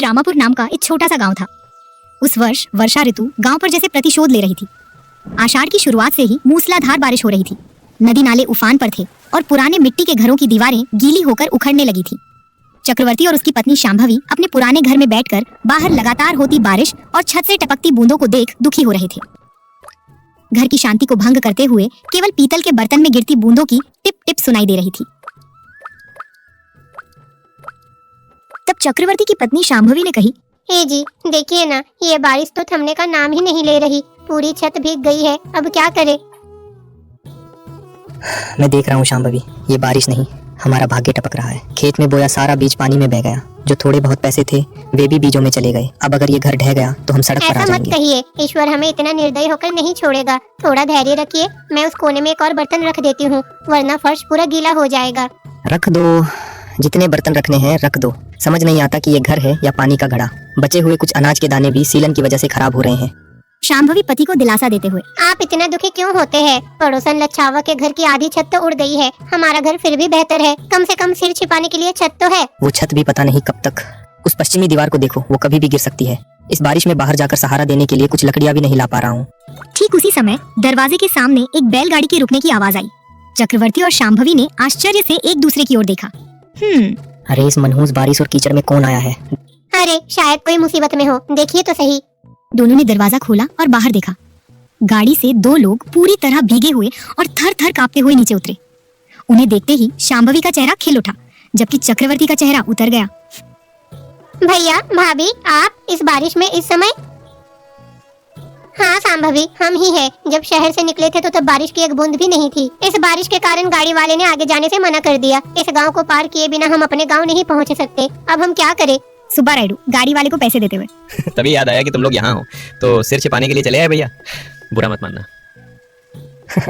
श्यामापुर नाम का एक छोटा सा गांव था। उस वर्ष वर्षा ऋतु गांव पर जैसे प्रतिशोध ले रही थी। आषाढ़ की शुरुआत से ही मूसलाधार बारिश हो रही थी। नदी नाले उफान पर थे और पुराने मिट्टी के घरों की दीवारें गीली होकर उखड़ने लगी थी। चक्रवर्ती और उसकी पत्नी शांभवी अपने पुराने घर में बैठकर बाहर लगातार होती बारिश और छत से टपकती बूंदों को देख दुखी हो रहे थे। घर की शांति को भंग करते हुए केवल पीतल के बर्तन में गिरती बूंदों की टिप टिप सुनाई दे रही थी। तब चक्रवर्ती की पत्नी शांभवी ने कही, हे जी, देखिए ना, ये बारिश तो थमने का नाम ही नहीं ले रही। पूरी छत भीग गई है, अब क्या करे? मैं देख रहा हूँ शांभवी, ये बारिश नहीं, हमारा भाग्य टपक रहा है। खेत में बोया सारा बीज पानी में बह गया। जो थोड़े बहुत पैसे थे वे भी बीजों में चले गए। अब अगर ये घर ढह गया तो हम सड़क पर आ जाएंगे। ऐसा मत कहिए, ईश्वर हमें इतना निर्दयी होकर नहीं छोड़ेगा। थोड़ा धैर्य रखिए, मैं उस कोने में एक और बर्तन रख देती हूँ, वरना फर्श पूरा गीला हो जाएगा। रख दो, जितने बर्तन रखने हैं रख दो। समझ नहीं आता कि ये घर है या पानी का घड़ा। बचे हुए कुछ अनाज के दाने भी सीलन की वजह से खराब हो रहे हैं। शांभवी पति को दिलासा देते हुए, आप इतना दुखी क्यों होते हैं? पड़ोसन लच्छावा के घर की आधी छत तो उड़ गई है, हमारा घर फिर भी बेहतर है। कम से कम सिर छिपाने के लिए छत तो है। वो छत भी पता नहीं कब तक। उस पश्चिमी दीवार को देखो, वो कभी भी गिर सकती है। इस बारिश में बाहर जाकर सहारा देने के लिए कुछ लकड़ियाँ भी नहीं ला पा रहा हूँ। ठीक उसी समय दरवाजे के सामने एक बैलगाड़ी के रुकने की आवाज आई। चक्रवर्ती और शांभवी ने आश्चर्य से एक दूसरे की ओर देखा। अरे इस मनहूस बारिश और कीचड़ में कौन आया है? अरे शायद कोई मुसीबत में हो, देखिए तो सही। दोनों ने दरवाजा खोला और बाहर देखा। गाड़ी से दो लोग पूरी तरह भीगे हुए और थर थर कांपते हुए नीचे उतरे। उन्हें देखते ही शांभवी का चेहरा खिल उठा, जबकि चक्रवर्ती का चेहरा उतर गया। भैया, भाभी, आप इस बारिश में इस समय? हाँ शांभवी, हम ही हैं। जब शहर से निकले थे तो तब बारिश की एक बूंद भी नहीं थी। इस बारिश के कारण गाड़ी वाले ने आगे जाने से मना कर दिया। इस गांव को पार किए बिना हम अपने गांव नहीं पहुंच सकते। अब हम क्या करें? सुब्बा रायडू गाड़ी वाले को पैसे देते हुए, तभी याद आया कि तुम लोग यहाँ हो, तो सिर छिपाने के लिए चले आए भैया। बुरा मत मानना।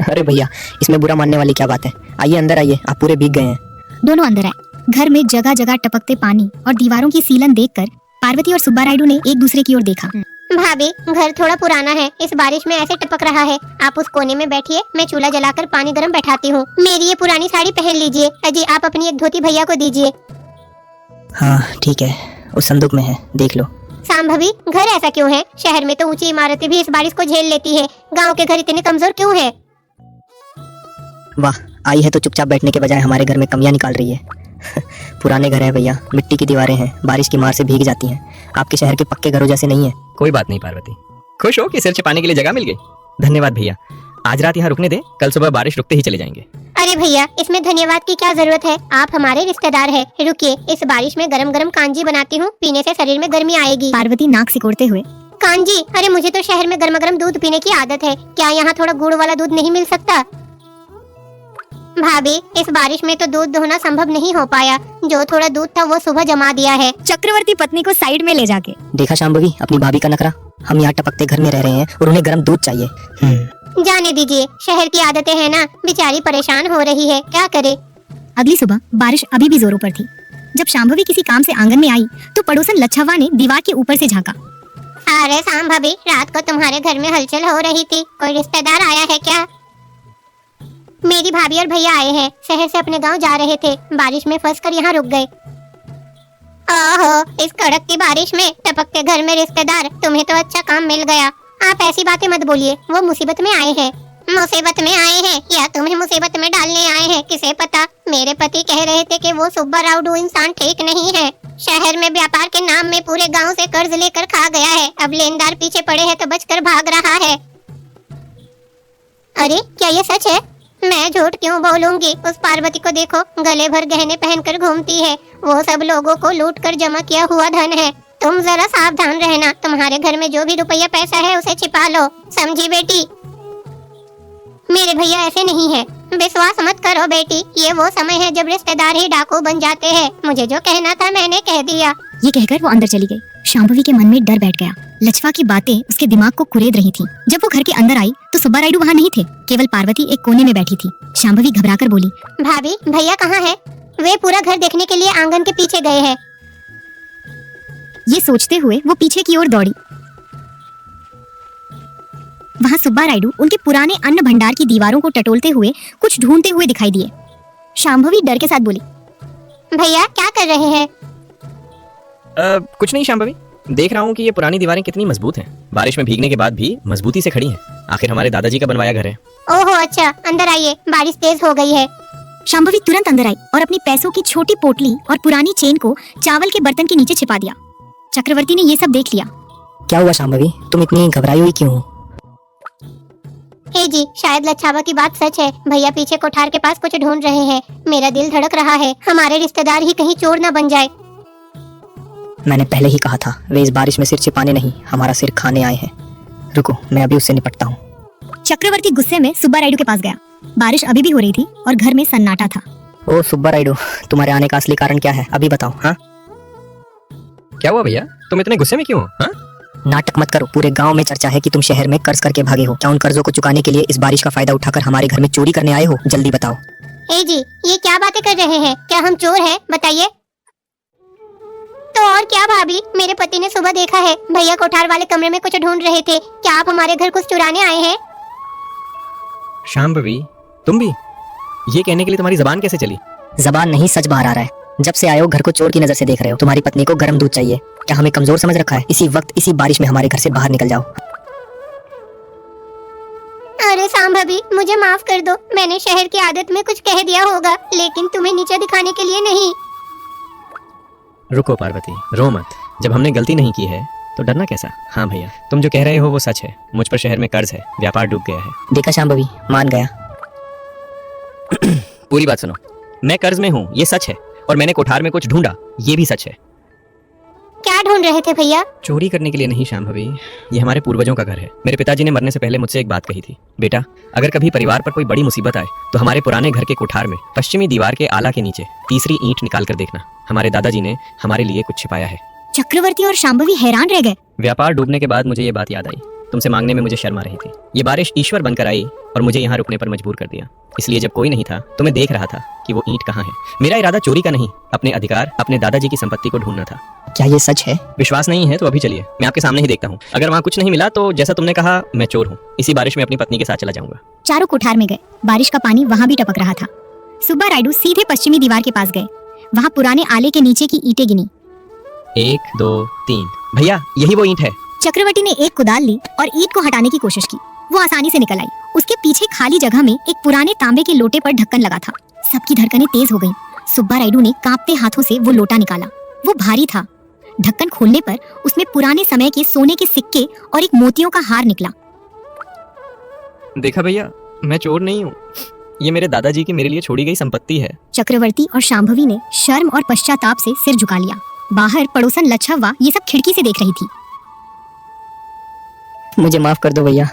अरे भैया, इसमें बुरा मानने वाली क्या बात है? आइए अंदर आइए, आप पूरे भीग गए हैं। दोनों अंदर आए। घर में जगह जगह टपकते पानी और दीवारों की सीलन देखकर पार्वती और सुब्बा रायडू ने एक दूसरे की ओर देखा। भाभी, घर थोड़ा पुराना है, इस बारिश में ऐसे टपक रहा है। आप उस कोने में बैठिए, मैं चूल्हा जलाकर पानी गर्म बैठाती हूँ। मेरी ये पुरानी साड़ी पहन लीजिए। अजी, आप अपनी एक धोती भैया को दीजिए। हाँ ठीक है, उस संदूक में है, देख लो। शांभवी, घर ऐसा क्यों है? शहर में तो ऊंची इमारतें भी इस बारिश को झेल लेती है, गांव के घर इतने कमजोर क्यों है? वाह, आई है तो चुपचाप बैठने के बजाय हमारे घर में कमियां निकाल रही है। पुराने घर है भैया, मिट्टी की दीवारें हैं, बारिश की मार से भीग जाती हैं। आपके शहर के पक्के घरों जैसे नहीं है। कोई बात नहीं पार्वती, खुश हो कि सिर छिपाने के लिए जगह मिल गई। धन्यवाद भैया, आज रात यहाँ रुकने दे, कल सुबह बारिश रुकते ही चले जाएंगे। अरे भैया, इसमें धन्यवाद की क्या जरूरत है? आप हमारे रिश्तेदार हैं। रुकिए, इस बारिश में गरम गरम कांजी बनाती हूँ, पीने से शरीर में गर्मी आएगी। पार्वती नाक सिकोड़ते हुए, कांजी? अरे मुझे तो शहर में गर्मा गर्म दूध पीने की आदत है, क्या यहाँ थोड़ा गुड़ वाला दूध नहीं मिल सकता? भाभी, इस बारिश में तो दूध दोहना संभव नहीं हो पाया। जो थोड़ा दूध था वो सुबह जमा दिया है। चक्रवर्ती पत्नी को साइड में ले जाके, देखा शांभवी, अपनी भाभी का नखरा। हम यहाँ टपकते घर में रह रहे हैं और उन्हें गर्म दूध चाहिए। जाने दीजिए, शहर की आदतें हैं ना, बेचारी परेशान हो रही है, क्या करे? अगली सुबह बारिश अभी भी जोरों पर थी। जब शांभवी किसी काम से आंगन में आई तो पड़ोसन लच्छावा ने दीवार के ऊपर से झांका। अरे शांभवी, रात को तुम्हारे घर में हलचल हो रही थी, कोई रिश्तेदार आया है क्या? मेरी भाभी और भैया आए हैं, शहर से अपने गांव जा रहे थे, बारिश में फंसकर यहाँ रुक गए। ओहो, इस कड़कती बारिश में टपकते घर में रिश्तेदार, तुम्हें तो अच्छा काम मिल गया। आप ऐसी बातें मत बोलिए, वो मुसीबत में आए हैं। मुसीबत में आए हैं या तुम्हें मुसीबत में डालने आए हैं, किसे पता। मेरे पति कह रहे थे कि वो सुब्बा राउडू इंसान ठीक नहीं है। शहर में व्यापार के नाम में पूरे गांव से कर्ज लेकर खा गया है, अब लेनदार पीछे पड़े हैं तो बचकर भाग रहा है। अरे क्या ये सच है? मैं झूठ क्यों बोलूंगी? उस पार्वती को देखो, गले भर गहने पहनकर घूमती है। वो सब लोगों को लूट कर जमा किया हुआ धन है। तुम जरा सावधान रहना, तुम्हारे घर में जो भी रुपया पैसा है उसे छिपा लो, समझी बेटी? मेरे भैया ऐसे नहीं है, विश्वास मत करो बेटी, ये वो समय है जब रिश्तेदार ही डाकू बन जाते हैं। मुझे जो कहना था मैंने कह दिया। ये कहकर वो अंदर चली गई। शांभवी के मन में डर बैठ गया। लच्छवा की बातें उसके दिमाग को कुरेद रही थीं। जब वो घर के अंदर आई तो सुब्बा रायडू वहाँ नहीं थे, केवल पार्वती एक कोने में बैठी थी। शांभवी घबराकर बोली, भाभी, भैया कहाँ है? वे पूरा घर देखने के लिए आंगन के पीछे गए हैं। ये सोचते हुए वो पीछे की ओर दौड़ी। वहाँ सुब्बा रायडू उनके पुराने अन्न भंडार की दीवारों को टटोलते हुए कुछ ढूंढते हुए दिखाई दिए। शांभवी डर के साथ बोली, भैया क्या कर रहे हैं? कुछ नहीं शांभवी, देख रहा हूँ कि ये पुरानी दीवारें कितनी मजबूत हैं। बारिश में भीगने के बाद भी मजबूती से खड़ी हैं। आखिर हमारे दादाजी का बनवाया घर है। ओहो अच्छा, अंदर आइए, बारिश तेज हो गई है। शांभवी तुरंत अंदर आई और अपनी पैसों की छोटी पोटली और पुरानी चेन को चावल के बर्तन के नीचे छिपा दिया। चक्रवर्ती ने ये सब देख लिया। क्या हुआ शांभवी, तुम इतनी घबराई हुई क्यों हो? हे जी, शायद लच्छावा की बात सच है। भैया पीछे कोठार के पास कुछ ढूंढ रहे हैं। मेरा दिल धड़क रहा है, हमारे रिश्तेदार ही कहीं चोर न बन जाए। मैंने पहले ही कहा था, वे इस बारिश में सिर छिपाने नहीं, हमारा सिर खाने आए हैं। रुको, मैं अभी उससे निपटता हूँ। चक्रवर्ती गुस्से में सुब्बा रायडू के पास गया। बारिश अभी भी हो रही थी और घर में सन्नाटा था। ओ सुब्बा रायडू, तुम्हारे आने का असली कारण क्या है, अभी बताओ। हाँ, क्या हुआ भैया, तुम इतने गुस्से में क्यों हो? हाँ? नाटक मत करो। पूरे गांव में चर्चा है कि तुम शहर में कर्ज करके भागे हो। क्या उन कर्जों को चुकाने के लिए इस बारिश का फायदा उठाकर हमारे घर में चोरी करने आए हो? जल्दी बताओ। हे जी, ये क्या बातें कर रहे हैं? क्या हम चोर हैं? बताइए। तो और क्या भाभी, मेरे पति ने सुबह देखा है, भैया कोठार वाले कमरे में कुछ ढूंढ रहे थे। क्या आप हमारे घर कुछ चुराने आए हैं? शांभवी, तुम भी? ये कहने के लिए तुम्हारी जबान कैसे चली? जबान नहीं, सच बाहर आ रहा है। जब से आए हो घर को चोर की नजर से देख रहे हो। तुम्हारी पत्नी को गर्म दूध चाहिए। क्या हमें कमजोर समझ रखा है? इसी वक्त इसी बारिश में हमारे घर से बाहर निकल जाओ। अरे सांभवी, मुझे माफ कर दो। मैंने शहर की आदत में कुछ कह दिया होगा, लेकिन तुम्हें नीचे दिखाने के लिए नहीं। रुको पार्वती, रो मत। जब हमने गलती नहीं की है तो डरना कैसा? हाँ भैया, तुम जो कह रहे हो वो सच है। मुझ पर शहर में कर्ज है, व्यापार डूब गया है। देखा शांभवी, मान गया। पूरी बात सुनो। मैं कर्ज में हूँ, ये सच है। और मैंने कोठार में कुछ ढूंढा, ये भी सच है। क्या ढूंढ रहे थे भैया? चोरी करने के लिए नहीं शांभवी, ये हमारे पूर्वजों का घर है। मेरे पिताजी ने मरने से पहले मुझसे एक बात कही थी, बेटा अगर कभी परिवार पर कोई बड़ी मुसीबत आए तो हमारे पुराने घर के कोठार में पश्चिमी दीवार के आला के नीचे तीसरी ईंट निकाल कर देखना। हमारे दादाजी ने हमारे लिए कुछ छिपाया है। चक्रवर्ती और शांभवी हैरान रह गए। व्यापार डूबने के बाद मुझे ये बात याद आई। तुमसे मांगने में मुझे शर्म आ रही थी। ये बारिश ईश्वर बनकर आई और मुझे यहाँ रुकने पर मजबूर कर दिया। इसलिए जब कोई नहीं था तो मैं देख रहा था कि वो ईंट कहाँ है। मेरा इरादा चोरी का नहीं, अपने अधिकार, अपने दादाजी की संपत्ति को ढूंढना था। क्या ये सच है? विश्वास नहीं है तो अभी चलिए, मैं आपके सामने ही देखता हूँ। अगर वहाँ कुछ नहीं मिला तो जैसा तुमने कहा, मैं चोर हूँ। इसी बारिश में अपनी पत्नी के साथ चला जाऊंगा। चारों कोठार में गए। बारिश का पानी वहाँ भी टपक रहा था। सुब्बा रायडू सीधे पश्चिमी दीवार के पास गए। वहाँ पुराने आले के नीचे की ईंटें गिनी। 1 2 3। भैया यही वो ईंट है। चक्रवर्ती ने एक कुदाल ली और ईंट को हटाने की कोशिश की। वो आसानी से निकल आई। उसके पीछे खाली जगह में एक पुराने तांबे के लोटे पर ढक्कन लगा था। सबकी धड़कनें तेज हो गईं। सुब्बा रायडू ने कांपते हाथों से वो लोटा निकाला। वो भारी था। ढक्कन खोलने पर उसमें पुराने समय के सोने के सिक्के और एक मोतियों का हार निकला। देखा भैया, मैं चोर नहीं हूँ। ये मेरे दादाजी की मेरे लिए छोड़ी गई संपत्ति है। चक्रवर्ती और शांभवी ने शर्म और पश्चाताप से सिर झुका लिया। बाहर पड़ोसन लच्छावा ये सब खिड़की से देख रही थी। मुझे माफ कर दो भैया,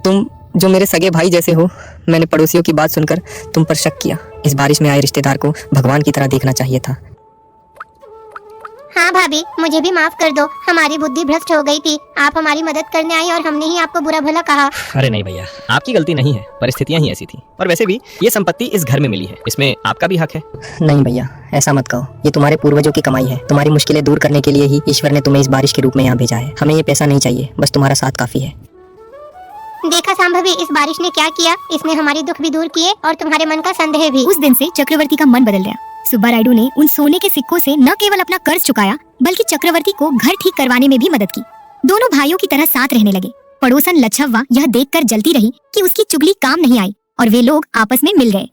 तुम जो मेरे सगे भाई जैसे हो। मैंने पड़ोसियों की बात सुनकर तुम पर शक किया। इस बारिश में आए रिश्तेदार को भगवान की तरह देखना चाहिए था। हाँ भाभी, मुझे भी माफ कर दो। हमारी बुद्धि भ्रष्ट हो गई थी। आप हमारी मदद करने आई और हमने ही आपको बुरा भला कहा। अरे नहीं भैया, आपकी गलती नहीं है, परिस्थितियां ही ऐसी थी। और वैसे भी ये संपत्ति इस घर में मिली है, इसमें आपका भी हक है। नहीं भैया, ऐसा मत कहो। ये तुम्हारे पूर्वजों की कमाई है। तुम्हारी मुश्किलें दूर करने के लिए ही ईश्वर ने तुम्हें इस बारिश के रूप में यहाँ भेजा है। हमें ये पैसा नहीं चाहिए, बस तुम्हारा साथ काफी है। देखा सांभवी, इस बारिश ने क्या किया। इसने हमारी दुख भी दूर किए और तुम्हारे मन का संदेह भी। उस दिन से चक्रवर्ती का मन बदल गया। सुब्बा रायडू ने उन सोने के सिक्कों से न केवल अपना कर्ज चुकाया, बल्कि चक्रवर्ती को घर ठीक करवाने में भी मदद की। दोनों भाइयों की तरह साथ रहने लगे। पड़ोसन लच्छावा यह देखकर जलती रही कि उसकी चुगली काम नहीं आई और वे लोग आपस में मिल गए।